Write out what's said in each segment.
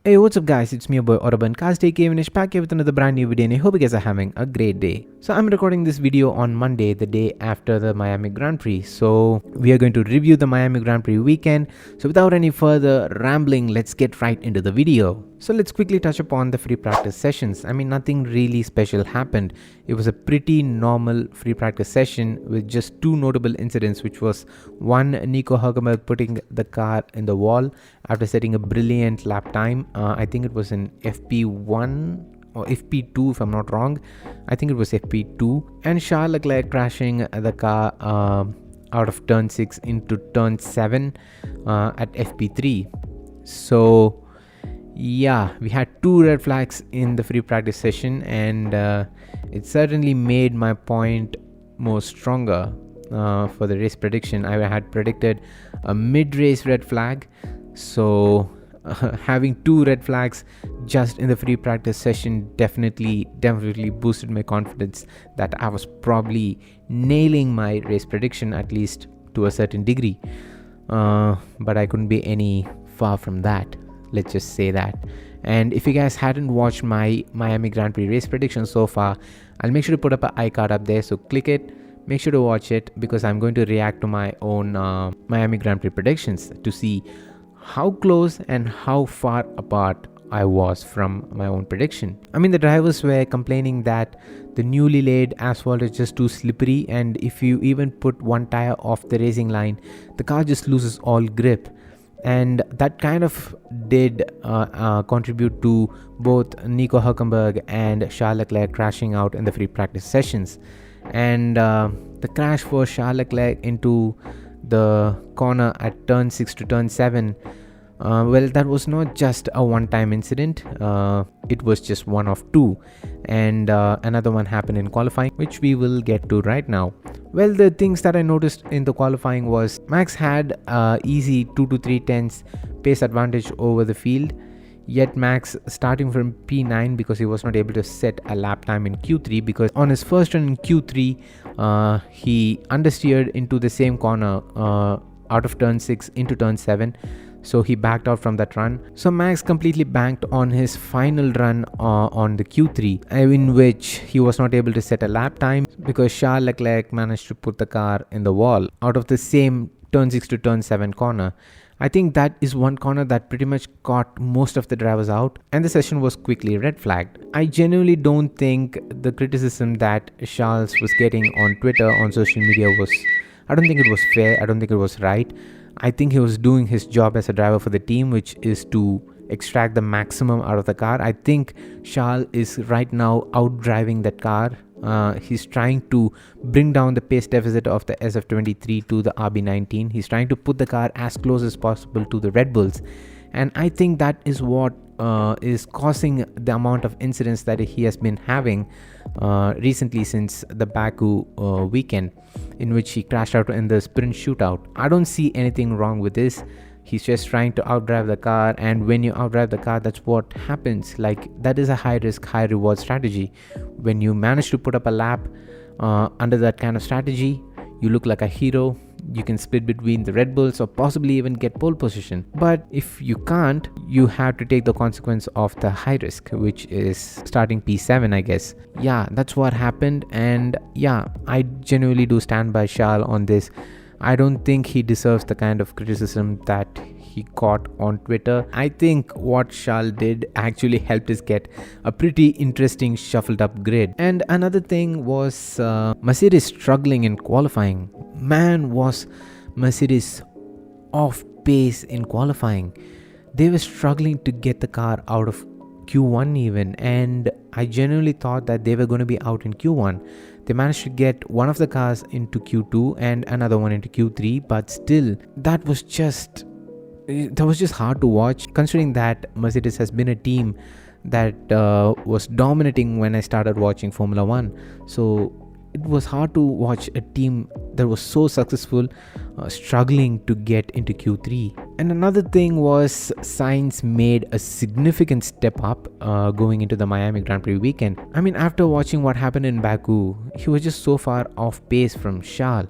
Hey, what's up guys, it's me your boy Oraban Kevinish back here with another brand new video and I hope you guys are having a great day. So I'm recording this video on Monday, the day after the Miami Grand Prix. So we are going to review the Miami Grand Prix weekend. So without any further rambling, let's get right into the video. So let's quickly touch upon the free practice sessions. I mean, nothing really special happened. It was a pretty normal free practice session with just two notable incidents, which was one, Nico Hülkenberg putting the car in the wall after setting a brilliant lap time. I think it was in FP1 or FP2 if I'm not wrong. I think it was FP2. And Charles Leclerc crashing the car out of turn 6 into turn 7 at FP3. So yeah, we had two red flags in the free practice session, and it certainly made my point more stronger for the race prediction. I had predicted a mid-race red flag, so having two red flags just in the free practice session definitely boosted my confidence that I was probably nailing my race prediction, at least to a certain degree. But I couldn't be any far from that. Let's just say that. And if you guys hadn't watched my Miami Grand Prix race prediction so far, I'll make sure to put up an iCard up there, so click it, make sure to watch it, because I'm going to react to my own Miami Grand Prix predictions to see how close and how far apart I was from my own prediction. I mean, the drivers were complaining that the newly laid asphalt is just too slippery, and if you even put one tire off the racing line, the car just loses all grip. And that kind of did contribute to both Nico Hülkenberg and Charles Leclerc crashing out in the free practice sessions. And the crash for Charles Leclerc into the corner at turn 6 to turn 7, well, that was not just a one-time incident. It was just one of two, and another one happened in qualifying, which we will get to right now. Well, the things that I noticed in the qualifying was Max had easy 2 to 3 tenths pace advantage over the field, yet Max starting from P9 because he was not able to set a lap time in Q3, because on his first run in Q3 he understeered into the same corner out of turn 6 into turn 7, so he backed out from that run. So Max completely banked on his final run on the Q3, in which he was not able to set a lap time because Charles Leclerc managed to put the car in the wall out of the same turn 6 to turn 7 corner. I think that is one corner that pretty much caught most of the drivers out, and the session was quickly red flagged. I genuinely don't think the criticism that Charles was getting on Twitter, on social media, I don't think it was fair. I don't think it was right. I think he was doing his job as a driver for the team, which is to extract the maximum out of the car. I think Charles is right now out driving that car. He's trying to bring down the pace deficit of the SF23 to the RB19. He's trying to put the car as close as possible to the Red Bulls, and I think that is what is causing the amount of incidents that he has been having recently since the Baku weekend, in which he crashed out in the sprint shootout. I don't see anything wrong with this. He's just trying to outdrive the car, and when you outdrive the car, that's what happens. Like, that is a high risk, high reward strategy. When you manage to put up a lap under that kind of strategy, you look like a hero. You can split between the Red Bulls or possibly even get pole position. But if you can't, you have to take the consequence of the high risk, which is starting P7, I guess. Yeah, that's what happened. And yeah, I genuinely do stand by Charles on this. I don't think he deserves the kind of criticism that he caught on Twitter. I think what Charles did actually helped us get a pretty interesting shuffled up grid. And another thing was Mercedes struggling in qualifying. Man, was Mercedes off pace in qualifying. They were struggling to get the car out of Q1 even, and I genuinely thought that they were going to be out in Q1. They managed to get one of the cars into Q2 and another one into Q3, but still that was just hard to watch, considering that Mercedes has been a team that was dominating when I started watching Formula 1. So it was hard to watch a team that was so successful struggling to get into Q3. And another thing was Sainz made a significant step up going into the Miami Grand Prix weekend. I mean, after watching what happened in Baku, he was just so far off pace from Charles.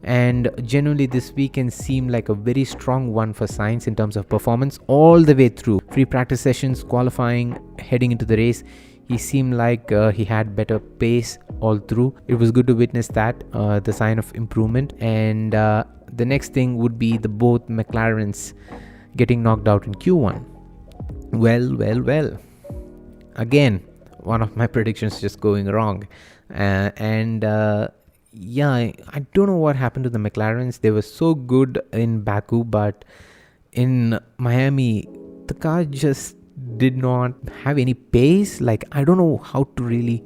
And genuinely, this weekend seemed like a very strong one for Sainz in terms of performance all the way through. Free practice sessions, qualifying, heading into the race. He seemed like he had better pace all through. It was good to witness that, the sign of improvement. And the next thing would be the both McLarens getting knocked out in Q1. Well. Again, one of my predictions just going wrong. Yeah, I don't know what happened to the McLarens. They were so good in Baku, but in Miami, the car just did not have any pace. Like, I don't know how to really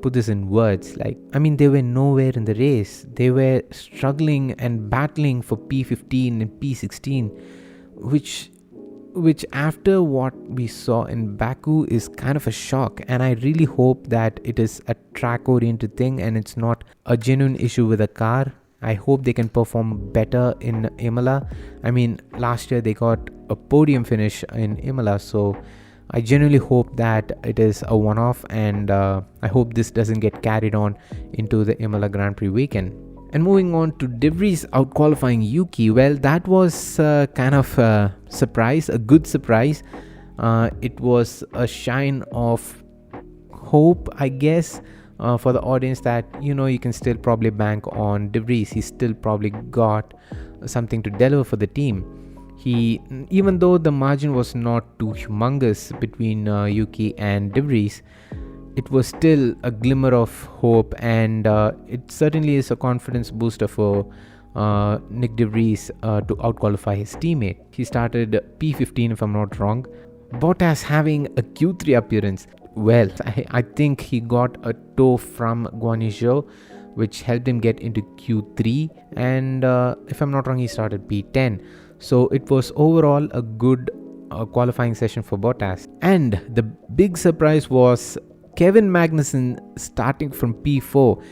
put this in words. Like, I mean, they were nowhere in the race. They were struggling and battling for P15 and P16, which after what we saw in Baku is kind of a shock. And I really hope that it is a track oriented thing and it's not a genuine issue with the car. I hope they can perform better in Imola. I mean, last year they got a podium finish in Imola, so I genuinely hope that it is a one-off, and I hope this doesn't get carried on into the Imola Grand Prix weekend. And moving on to De Vries out-qualifying Yuki, well, that was kind of a surprise, a good surprise. It was a shine of hope, I guess, for the audience that, you can still probably bank on De Vries. He still probably got something to deliver for the team. Even though the margin was not too humongous between Yuki and De Vries, it was still a glimmer of hope, and it certainly is a confidence booster for Nick De Vries to out-qualify his teammate. He started P15 if I'm not wrong. Bottas having a Q3 appearance. Well, I think he got a tow from Guan Yu Zhou, which helped him get into Q3, and if I'm not wrong, he started P10. So it was overall a good qualifying session for Bottas. And the big surprise was Kevin Magnussen starting from P4.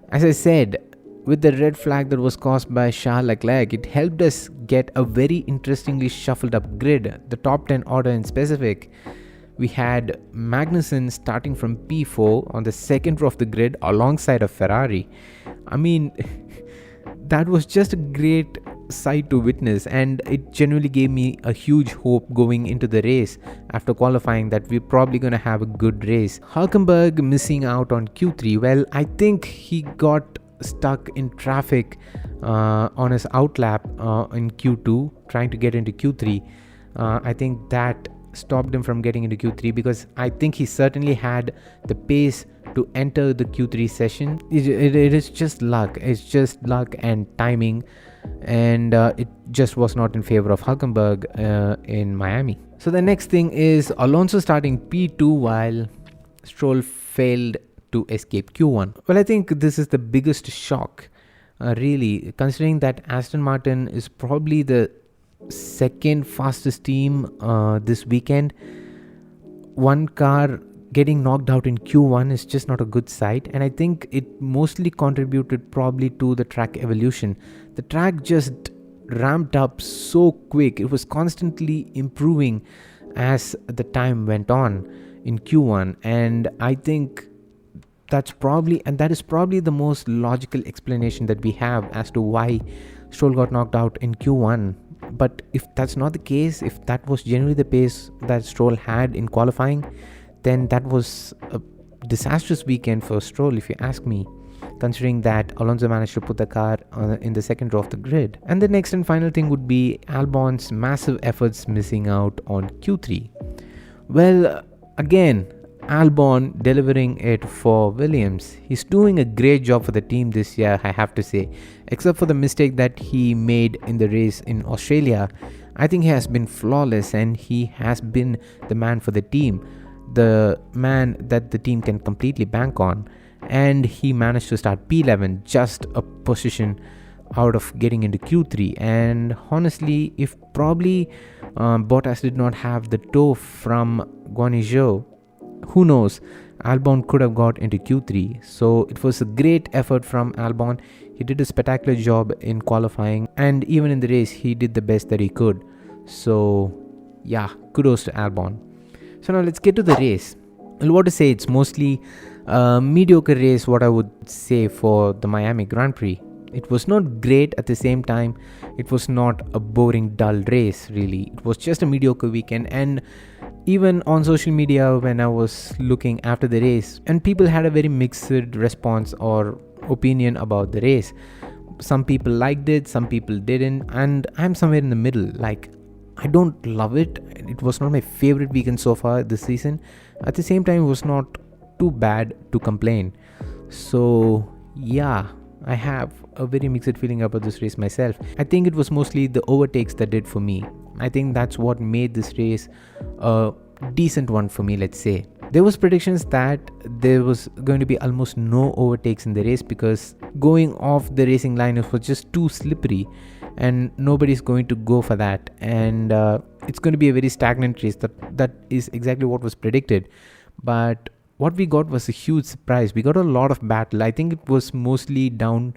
As I said, with the red flag that was caused by Charles Leclerc, it helped us get a very interestingly shuffled up grid, the top 10 order in specific. We had Magnussen starting from P4 on the second row of the grid alongside a Ferrari. I mean, that was just a great sight to witness, and it genuinely gave me a huge hope going into the race after qualifying that we're probably going to have a good race. Hulkenberg missing out on Q3. Well, I think he got stuck in traffic on his outlap in Q2 trying to get into Q3. I think that stopped him from getting into Q3, because I think he certainly had the pace to enter the Q3 session. It is just luck. It's just luck and timing, and it just was not in favor of Hulkenberg in Miami. So the next thing is Alonso starting P2 while Stroll failed to escape Q1. Well, I think this is the biggest shock, really, considering that Aston Martin is probably the second fastest team this weekend. One car getting knocked out in Q1 is just not a good sight, and I think it mostly contributed probably to the track evolution. The track just ramped up so quick. It was constantly improving as the time went on in Q1, and I think that is probably the most logical explanation that we have as to why Stroll got knocked out in Q1. But if that's not the case, if that was generally the pace that Stroll had in qualifying, then that was a disastrous weekend for Stroll, if you ask me, considering that Alonso managed to put the car in the second row of the grid. And the next and final thing would be Albon's massive efforts missing out on Q3. Well, again, Albon delivering it for Williams. He's doing a great job for the team this year, I have to say. Except for the mistake that he made in the race in Australia, I think he has been flawless, and he has been the man for the team, the man that the team can completely bank on. And he managed to start P11, just a position out of getting into Q3. And honestly, if probably Bottas did not have the tow from Guan Yu Zhou, who knows, Albon could have got into Q3. So it was a great effort from Albon. He did a spectacular job in qualifying, and even in the race he did the best that he could. So yeah, kudos to Albon. So now let's get to the race. Well, what to say, it's mostly a mediocre race, what I would say, for the Miami Grand Prix. It was not great at the same time. It was not a boring, dull race, really. It was just a mediocre weekend. And even on social media, when I was looking after the race, and people had a very mixed response or opinion about the race. Some people liked it, some people didn't, and I'm somewhere in the middle. Like, I don't love it. It was not my favorite weekend so far this season. At the same time, it was not too bad to complain. So yeah, I have a very mixed feeling about this race myself. I think it was mostly the overtakes that did for me. I think that's what made this race a decent one for me, let's say. There was predictions that there was going to be almost no overtakes in the race because going off the racing line was just too slippery and nobody's going to go for that, and it's going to be a very stagnant race. That is exactly what was predicted. But what we got was a huge surprise. We got a lot of battle. I think it was mostly down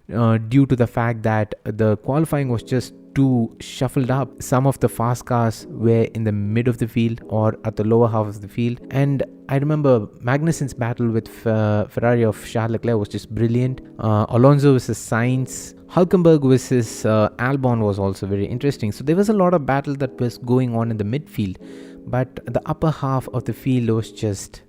due to the fact that the qualifying was just too shuffled up. Some of the fast cars were in the mid of the field or at the lower half of the field. And I remember Magnussen's battle with Ferrari of Charles Leclerc was just brilliant. Alonso versus Sainz, Hülkenberg versus Albon was also very interesting. So there was a lot of battle that was going on in the midfield. But the upper half of the field was just...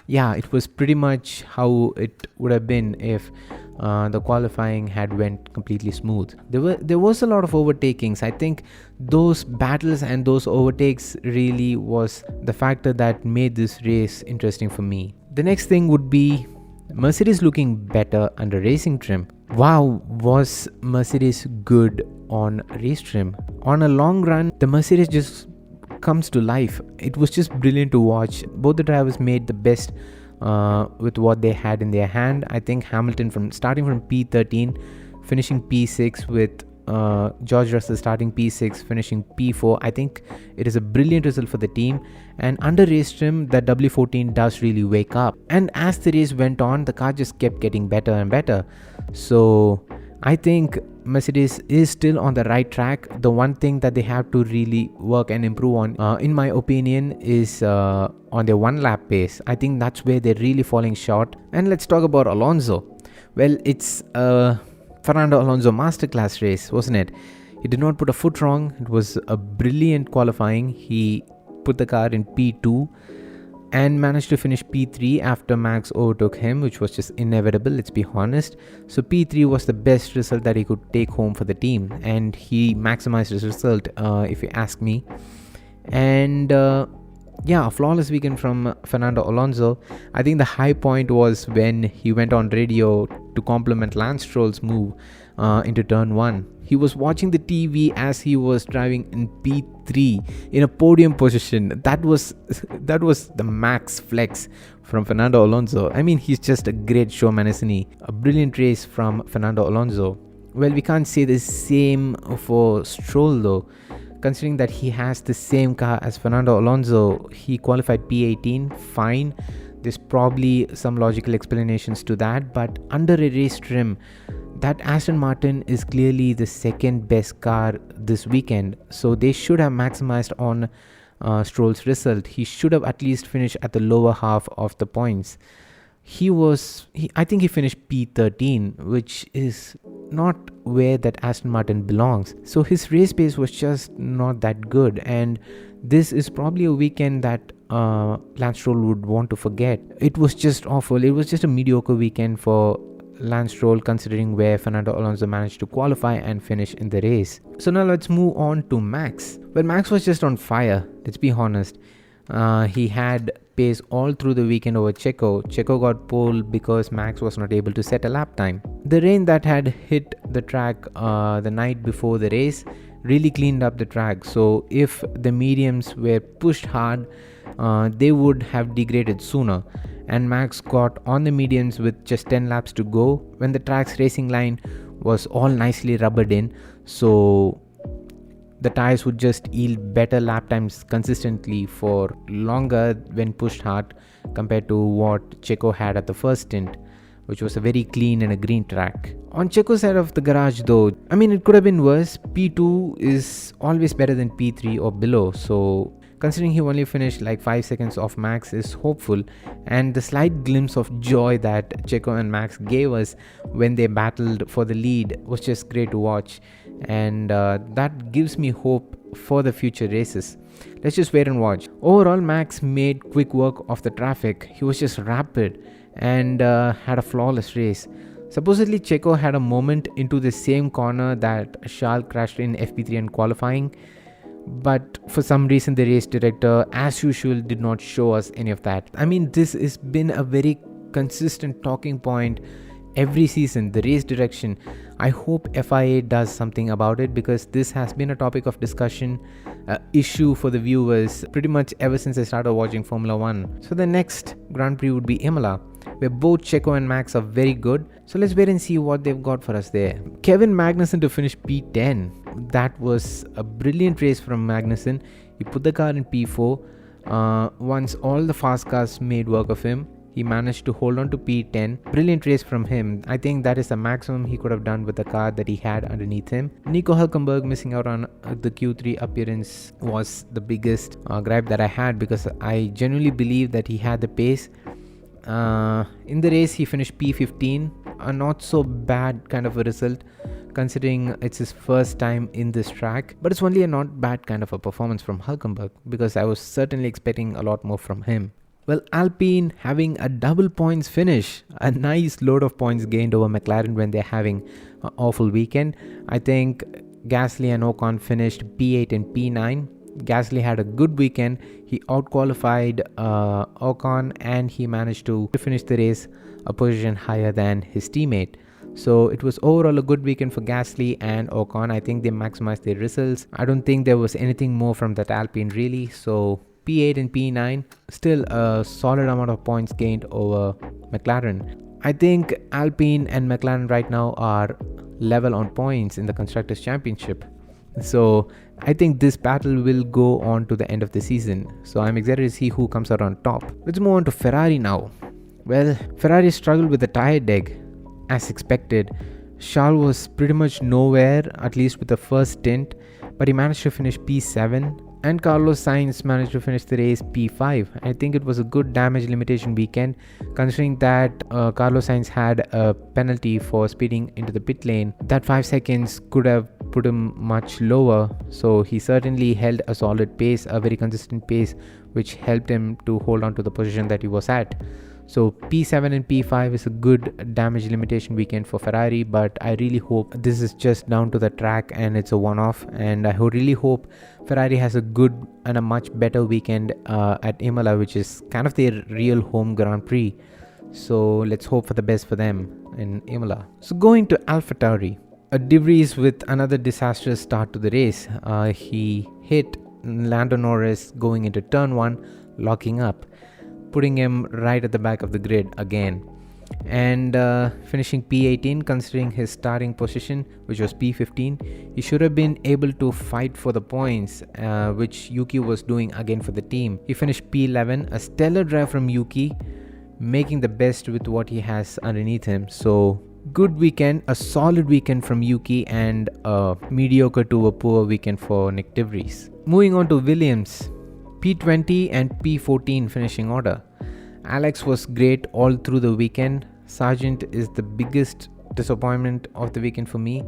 yeah, it was pretty much how it would have been if the qualifying had went completely smooth. There was a lot of overtakings. I think those battles and those overtakes really was the factor that made this race interesting for me. The next thing would be Mercedes looking better under racing trim. Wow, was Mercedes good on race trim? On a long run, the Mercedes just comes to life. It was just brilliant to watch. Both the drivers made the best with what they had in their hand. I think Hamilton starting from P13, finishing P6 with George Russell starting P6, finishing P4. I think it is a brilliant result for the team. And under race trim, the W14 does really wake up. And as the race went on, the car just kept getting better and better. So I think Mercedes is still on the right track. The one thing that they have to really work and improve on, in my opinion, is on their one lap pace. I think that's where they're really falling short. And let's talk about Alonso. Well, it's a Fernando Alonso masterclass race, wasn't it? He did not put a foot wrong. It was a brilliant qualifying. He put the car in P2 and managed to finish P3 after Max overtook him, which was just inevitable, let's be honest. So P3 was the best result that he could take home for the team, and he maximized his result, if you ask me. And yeah, a flawless weekend from Fernando Alonso. I think the high point was when he went on radio to compliment Lance Stroll's move into turn 1. He was watching the TV as he was driving in P3 in a podium position. That was the max flex from Fernando Alonso. I mean, he's just a great showman, isn't he? A brilliant race from Fernando Alonso. Well, we can't say the same for Stroll though, considering that he has the same car as Fernando Alonso. He qualified P18, fine. There's probably some logical explanations to that, but under a race trim, that Aston Martin is clearly the second best car this weekend, so they should have maximized on Stroll's result. He should have at least finished at the lower half of the points. I think he finished P13, which is not where that Aston Martin belongs. So his race pace was just not that good, and this is probably a weekend that Lance Stroll would want to forget. It was just awful. It was just a mediocre weekend for Lance Stroll, considering where Fernando Alonso managed to qualify and finish in the race. So now let's move on to Max. Well, Max was just on fire, let's be honest. He had pace all through the weekend over Checo. Checo got pole because Max was not able to set a lap time. The rain that had hit the track the night before the race really cleaned up the track. So if the mediums were pushed hard, they would have degraded sooner. And Max got on the mediums with just 10 laps to go when the track's racing line was all nicely rubbered in. So the tires would just yield better lap times consistently for longer when pushed hard compared to what Checo had at the first stint, which was a very clean and a green track. On Checo's side of the garage though, I mean, it could have been worse. P2 is always better than P3 or below, so Considering he only finished like 5 seconds off Max is hopeful, and the slight glimpse of joy that Checo and Max gave us when they battled for the lead was just great to watch, and that gives me hope for the future races. Let's just wait and watch. Overall, Max made quick work of the traffic. He was just rapid and had a flawless race. Supposedly, Checo had a moment into the same corner that Charles crashed in FP3 and qualifying, but for some reason the race director, as usual, did not show us any of that. I mean, this has been a very consistent talking point every season, the race direction. I hope FIA does something about it, because this has been a topic of discussion, issue for the viewers pretty much ever since I started watching Formula 1. So the next Grand Prix would be Imola, where both Checo and Max are very good. So let's wait and see what they've got for us there. Kevin Magnussen to finish P10. That was a brilliant race from Magnussen. He put the car in P4. Once all the fast cars made work of him, he managed to hold on to P10. Brilliant race from him. I think that is the maximum he could have done with the car that he had underneath him. Nico Hülkenberg missing out on the Q3 appearance was the biggest gripe that I had, because I genuinely believe that he had the pace. In the race, he finished P15, a not so bad kind of a result considering it's his first time in this track, but it's only a not bad kind of a performance from Hülkenberg, because I was certainly expecting a lot more from him. Well, Alpine having a double points finish, a nice load of points gained over McLaren when they're having an awful weekend. I think Gasly and Ocon finished P8 and P9. Gasly had a good weekend. He outqualified Ocon, and he managed to finish the race a position higher than his teammate. So it was overall a good weekend for Gasly and Ocon. I think they maximized their results. I don't think there was anything more from that Alpine really. So P8 and P9, still a solid amount of points gained over McLaren. I think Alpine and McLaren right now are level on points in the Constructors' Championship. So I think this battle will go on to the end of the season. So I'm excited to see who comes out on top. Let's move on to Ferrari now. Well, Ferrari struggled with the tire deck as expected. Charles was pretty much nowhere, at least with the first stint, but he managed to finish P7. And Carlos Sainz managed to finish the race P5. I think it was a good damage limitation weekend, considering that Carlos Sainz had a penalty for speeding into the pit lane. That 5 seconds could have put him much lower, so he certainly held a solid pace, a very consistent pace, which helped him to hold on to the position that he was at. So P7 and P5 is a good damage limitation weekend for Ferrari, but I really hope this is just down to the track and it's a one-off, and I really hope Ferrari has a good and a much better weekend at Imola, which is kind of their real home Grand Prix. So let's hope for the best for them in Imola. So going to AlphaTauri, a De Vries with another disastrous start to the race. He hit Lando Norris going into turn 1, locking up, putting him right at the back of the grid again, and finishing P18. Considering his starting position, which was P15, he should have been able to fight for the points, which Yuki was doing again for the team. He finished P11, a stellar drive from Yuki, making the best with what he has underneath him. So good weekend, a solid weekend from Yuki, and a mediocre to a poor weekend for Nick De Vries. Moving on to Williams, P20 and P14 finishing order. Alex was great all through the weekend. Sargent is the biggest disappointment of the weekend for me.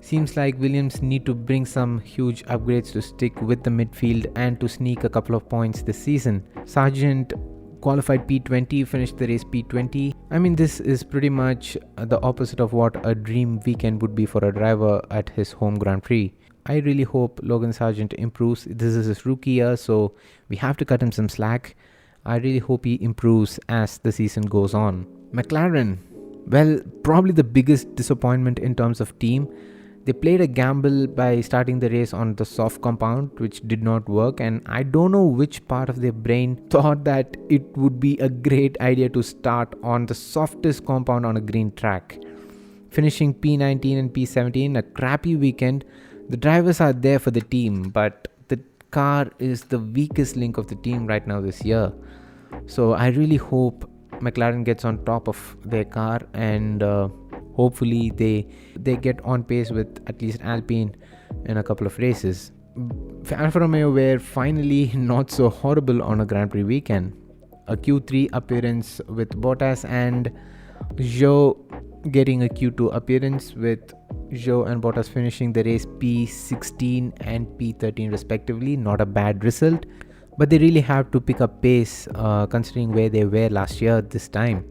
Seems like Williams need to bring some huge upgrades to stick with the midfield and to sneak a couple of points this season. Sargent qualified P20, finished the race P20. I mean, this is pretty much the opposite of what a dream weekend would be for a driver at his home Grand Prix. I really hope Logan Sargent improves. This is his rookie year, so we have to cut him some slack. I really hope he improves as the season goes on. McLaren, well, probably the biggest disappointment in terms of team. They played a gamble by starting the race on the soft compound, which did not work, and I don't know which part of their brain thought that it would be a great idea to start on the softest compound on a green track. Finishing P19 and P17, a crappy weekend. The drivers are there for the team, but the car is the weakest link of the team right now this year. So I really hope McLaren gets on top of their car, and hopefully they get on pace with at least Alpine in a couple of races. Alfa Romeo were finally not so horrible on a Grand Prix weekend. A Q3 appearance with Bottas and Zhou getting a Q2 appearance, with Zhou and Bottas finishing the race P16 and P13 respectively. Not a bad result, but they really have to pick up pace considering where they were last year this time.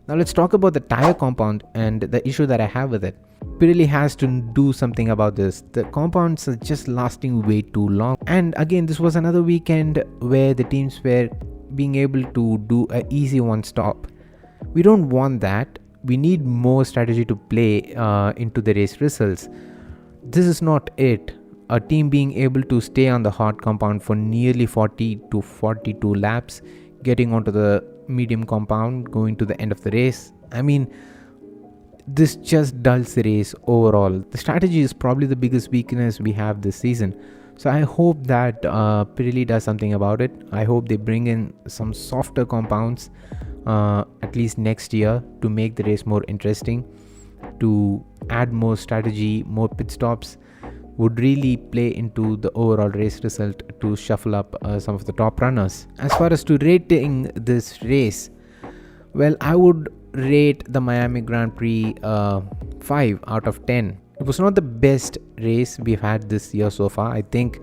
Now let's talk about the tire compound and the issue that I have with it. Pirelli has to do something about this. The compounds are just lasting way too long. And again, this was another weekend where the teams were being able to do a easy one stop. We don't want that. We need more strategy to play into the race results. This is not it. A team being able to stay on the hard compound for nearly 40 to 42 laps, getting onto the medium compound, going to the end of the race. I mean, this just dulls the race overall. The strategy is probably the biggest weakness we have this season. So I hope that Pirelli does something about it. I hope they bring in some softer compounds at least next year to make the race more interesting, to add more strategy, more pit stops would really play into the overall race result to shuffle up some of the top runners. As far as to rating this race, well, I would rate the Miami Grand Prix 5 out of 10. It was not the best race we've had this year so far. I think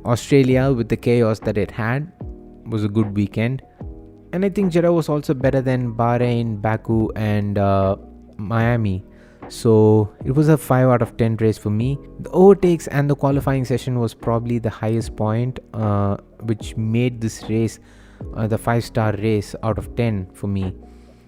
Australia, with the chaos that it had, was a good weekend. And I think Jeddah was also better than Bahrain, Baku and Miami. So it was a 5 out of 10 race for me. The overtakes and the qualifying session was probably the highest point, which made this race the 5-star race out of 10 for me.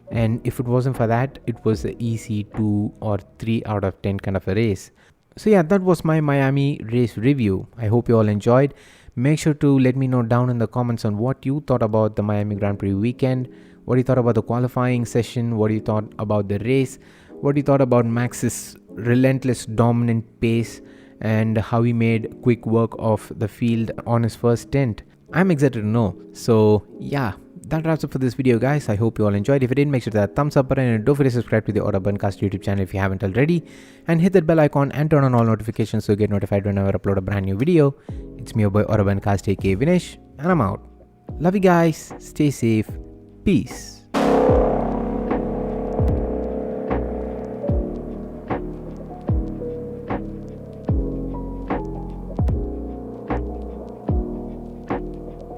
And if it wasn't for that, it was an easy 2 or 3 out of 10 kind of a race. So yeah, that was my Miami race review. I hope you all enjoyed. Make sure to let me know down in the comments on what you thought about the Miami Grand Prix weekend, what you thought about the qualifying session, what you thought about the race, what you thought about Max's relentless dominant pace, and how he made quick work of the field on his first stint. I'm excited to know. So yeah, that wraps up for this video, guys. I hope you all enjoyed. If you did, make sure to hit that thumbs up button and don't forget to subscribe to the Autobuncast YouTube channel if you haven't already, and hit that bell icon and turn on all notifications so you get notified whenever I upload a brand new video. It's me, your boy Autobuncast, aka Vinesh, and I'm out. Love you guys. Stay safe. Peace.